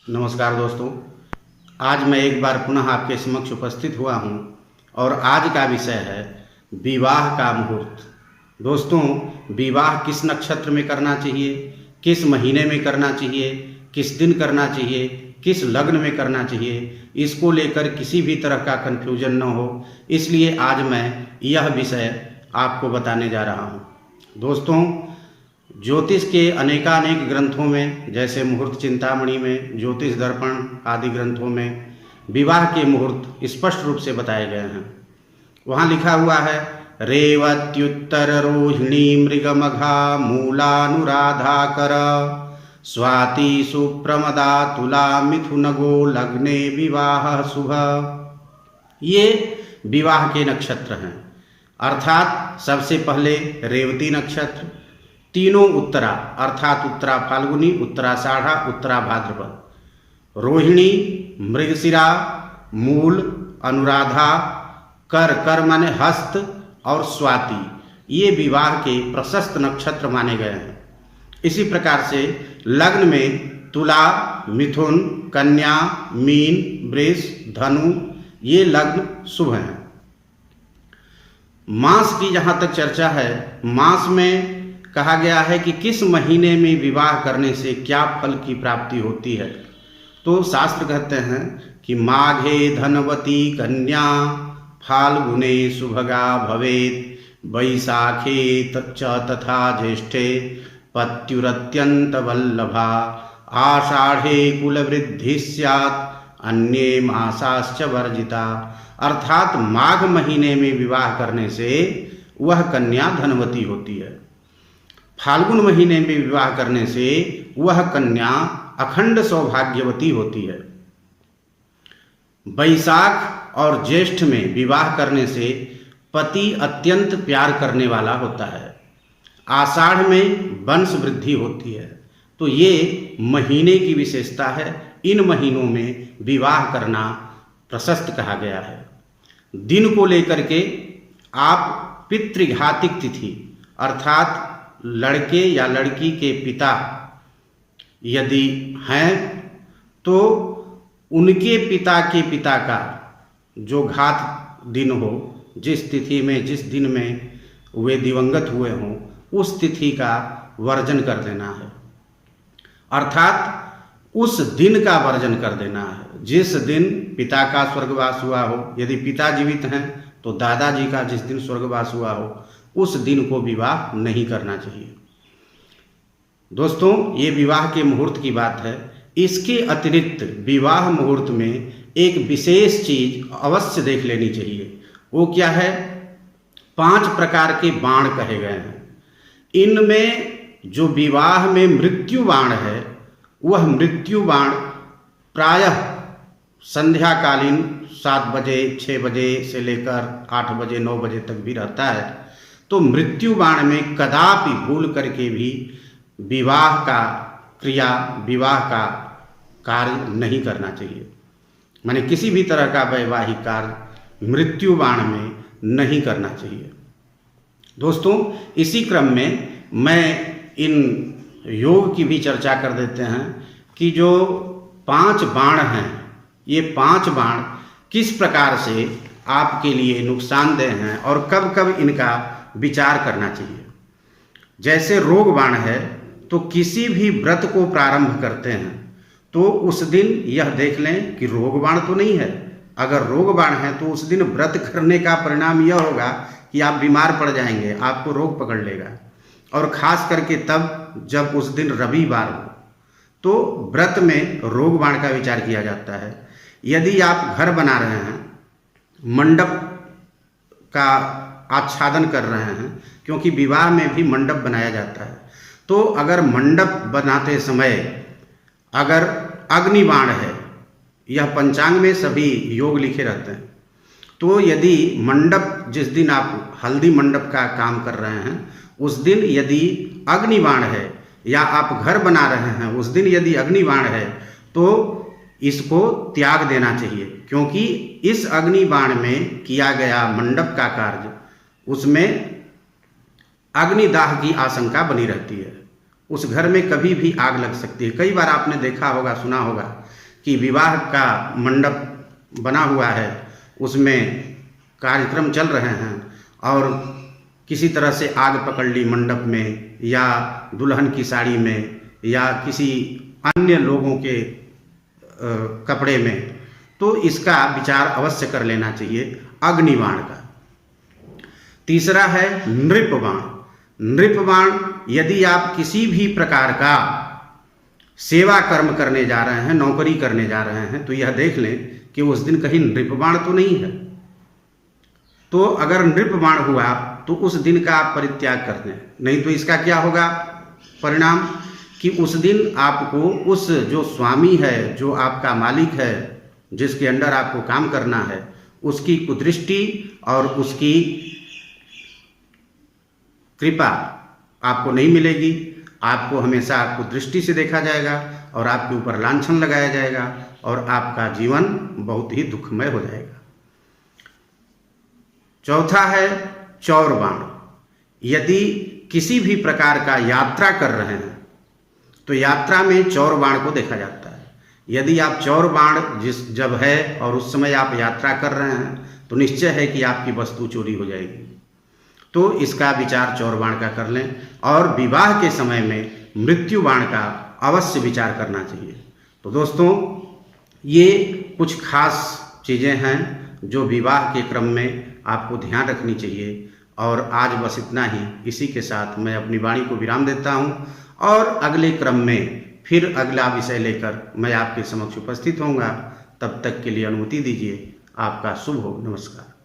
नमस्कार दोस्तों, आज मैं एक बार पुनः आपके समक्ष उपस्थित हुआ हूं और आज का विषय है विवाह का मुहूर्त। दोस्तों, विवाह किस नक्षत्र में करना चाहिए, किस महीने में करना चाहिए, किस दिन करना चाहिए, किस लग्न में करना चाहिए, इसको लेकर किसी भी तरह का कन्फ्यूजन न हो, इसलिए आज मैं यह विषय आपको बताने जा रहा हूँ। दोस्तों, ज्योतिष के अनेकानेक ग्रंथों में, जैसे मुहूर्त चिंतामणि में, ज्योतिष दर्पण आदि ग्रंथों में विवाह के मुहूर्त स्पष्ट रूप से बताए गए हैं। वहाँ लिखा हुआ है रेवत्युत्तर रोहिणी मृगमघा मूलानुराधा कर स्वाति सुप्रमदा तुला मिथुनगो लग्ने विवाह शुभ। ये विवाह के नक्षत्र हैं, अर्थात सबसे पहले रेवती नक्षत्र, तीनों उत्तरा अर्थात उत्तरा फाल्गुनी, उत्तरा साढ़ा, उत्तरा भाद्रपद, रोहिणी, मृगशिरा, मूल, अनुराधा, कर माने हस्त और स्वाति, ये विवाह के प्रशस्त नक्षत्र माने गए हैं। इसी प्रकार से लग्न में तुला, मिथुन, कन्या, मीन, वृष, धनु, ये लग्न शुभ हैं। मास की जहाँ तक चर्चा है, मास में कहा गया है कि किस महीने में विवाह करने से क्या फल की प्राप्ति होती है। तो शास्त्र कहते हैं कि माघे धनवती कन्या फाल्गुने सुभगा भवेत वैशाखे च तथा ज्येष्ठे पत्युरत्यंत वल्लभा आषाढ़े कुलवृद्धि स्यात् अन्ये मासाश्च वर्जिता। अर्थात माघ महीने में विवाह करने से वह कन्या धनवती होती है, फाल्गुन महीने में विवाह करने से वह कन्या अखंड सौभाग्यवती होती है, वैशाख और ज्येष्ठ में विवाह करने से पति अत्यंत प्यार करने वाला होता है, आषाढ़ में वंश वृद्धि होती है। तो ये महीने की विशेषता है, इन महीनों में विवाह करना प्रशस्त कहा गया है। दिन को लेकर के आप पितृघातिक तिथि अर्थात लड़के या लड़की के पिता यदि हैं तो उनके पिता के पिता का जो घात दिन हो, जिस तिथि में जिस दिन में वे दिवंगत हुए हों, उस तिथि का वर्जन कर देना है, अर्थात उस दिन का वर्जन कर देना है। जिस दिन पिता का स्वर्गवास हुआ हो, यदि पिता जीवित हैं तो दादाजी का जिस दिन स्वर्गवास हुआ हो, उस दिन को विवाह नहीं करना चाहिए। दोस्तों, ये विवाह के मुहूर्त की बात है। इसके अतिरिक्त विवाह मुहूर्त में एक विशेष चीज अवश्य देख लेनी चाहिए। वो क्या है? 5 प्रकार के बाण कहे गए हैं। इनमें जो विवाह में मृत्यु बाण है, वह मृत्यु बाण प्रायः संध्याकालीन 7 बजे 6 बजे से लेकर 8 बजे 9 बजे तक भी रहता है। तो मृत्यु बाण में कदापि भूल करके भी विवाह का कार्य नहीं करना चाहिए। माने किसी भी तरह का वैवाहिक कार्य मृत्यु बाण में नहीं करना चाहिए। दोस्तों, इसी क्रम में मैं इन योग की भी चर्चा कर देते हैं कि जो 5 बाण हैं, ये 5 बाण किस प्रकार से आपके लिए नुकसानदेह हैं और कब कब इनका विचार करना चाहिए। जैसे रोग बाण है, तो किसी भी व्रत को प्रारंभ करते हैं तो उस दिन यह देख लें कि रोग बाण तो नहीं है। अगर रोग बाण है तो उस दिन व्रत करने का परिणाम यह होगा कि आप बीमार पड़ जाएंगे, आपको रोग पकड़ लेगा। और खास करके तब जब उस दिन रविवार हो, तो व्रत में रोग बाण का विचार किया जाता है। यदि आप घर बना रहे हैं, मंडप का आच्छादन कर रहे हैं, क्योंकि विवाह में भी मंडप बनाया जाता है, तो अगर मंडप बनाते समय अगर अग्निबाण है, यह पंचांग में सभी योग लिखे रहते हैं, तो यदि मंडप जिस दिन आप हल्दी मंडप का काम कर रहे हैं, उस दिन यदि अग्निबाण है, या आप घर बना रहे हैं उस दिन यदि अग्निबाण है, तो इसको त्याग देना चाहिए। क्योंकि इस अग्निबाण में किया गया मंडप का कार्य, उसमें अग्निदाह की आशंका बनी रहती है। उस घर में कभी भी आग लग सकती है। कई बार आपने देखा होगा, सुना होगा कि विवाह का मंडप बना हुआ है, उसमें कार्यक्रम चल रहे हैं और किसी तरह से आग पकड़ ली मंडप में, या दुल्हन की साड़ी में, या किसी अन्य लोगों के कपड़े में, तो इसका विचार अवश्य कर लेना चाहिए अग्निबाण का। तीसरा है नृपबाण। नृपबाण, यदि आप किसी भी प्रकार का सेवा कर्म करने जा रहे हैं, नौकरी करने जा रहे हैं, तो यह देख लें कि उस दिन कहीं नृपबाण तो नहीं है। तो अगर नृपबाण हुआ तो उस दिन का आप परित्याग कर दें, नहीं तो इसका क्या होगा परिणाम कि उस दिन आपको उस जो स्वामी है, जो आपका मालिक है, जिसके अंडर आपको काम करना है, उसकी कुदृष्टि और उसकी कृपा आपको नहीं मिलेगी। आपको हमेशा कुदृष्टि से देखा जाएगा और आपके ऊपर लांछन लगाया जाएगा और आपका जीवन बहुत ही दुखमय हो जाएगा। चौथा है चौर बाण। यदि किसी भी प्रकार का यात्रा कर रहे हैं तो यात्रा में चौर बाण को देखा जाता है। यदि आप चौर बाण जब है और उस समय आप यात्रा कर रहे हैं तो निश्चय है कि आपकी वस्तु चोरी हो जाएगी। तो इसका विचार चौर बाण का कर लें। और विवाह के समय में मृत्यु बाण का अवश्य विचार करना चाहिए। तो दोस्तों, ये कुछ खास चीज़ें हैं जो विवाह के क्रम में आपको ध्यान रखनी चाहिए। और आज बस इतना ही। इसी के साथ मैं अपनी वाणी को विराम देता हूँ और अगले क्रम में फिर अगला विषय लेकर मैं आपके समक्ष उपस्थित होऊंगा। तब तक के लिए अनुमति दीजिए। आपका शुभ हो। नमस्कार।